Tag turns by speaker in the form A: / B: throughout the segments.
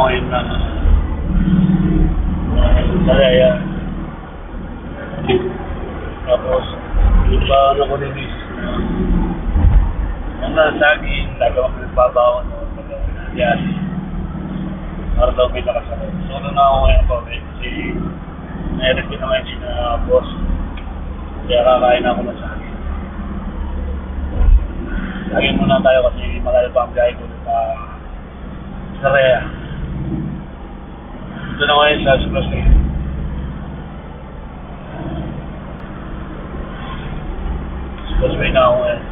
A: ngayon na Salaya. Tapos, yung ba na ko rin is ang nasaging, lagawa ko yung babawon o yan. Para daw may nakasakot. So, doon na ako ngayon pa kasi na-edit ko naman si na boss. Kaya kakain ako na saging. Saging muna tayo kasi malayo pa ang biyahe ko sa Salaya. Ito na ngayon sa Expressway. Expressway na ako ngayon.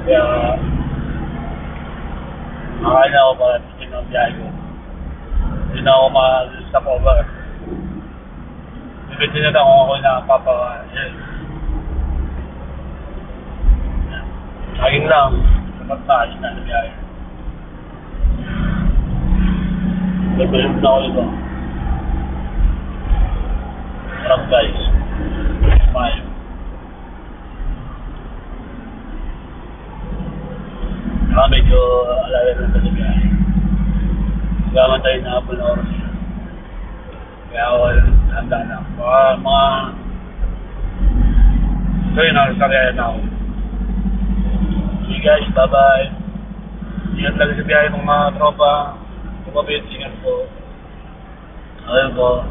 A: Kaya makakain na ako para titin ang biyahe ko. Hindi na ako ma-stop over. Bibitin na ako nakapapa-yes. Saging lang. Sapat na, yun na ang biyahe. Nagpalim na ako ito. Sarap guys. Smile. Medyo alala ng pasigahe. Gaman tayo na apple na oras yun. Kaya ako handa na. Mga so yun, nakasakaya na ako. Okay guys, bye bye. Ingat lagi sa biyahe ng mga tropa. Kumabit, ingat po. Ayun po.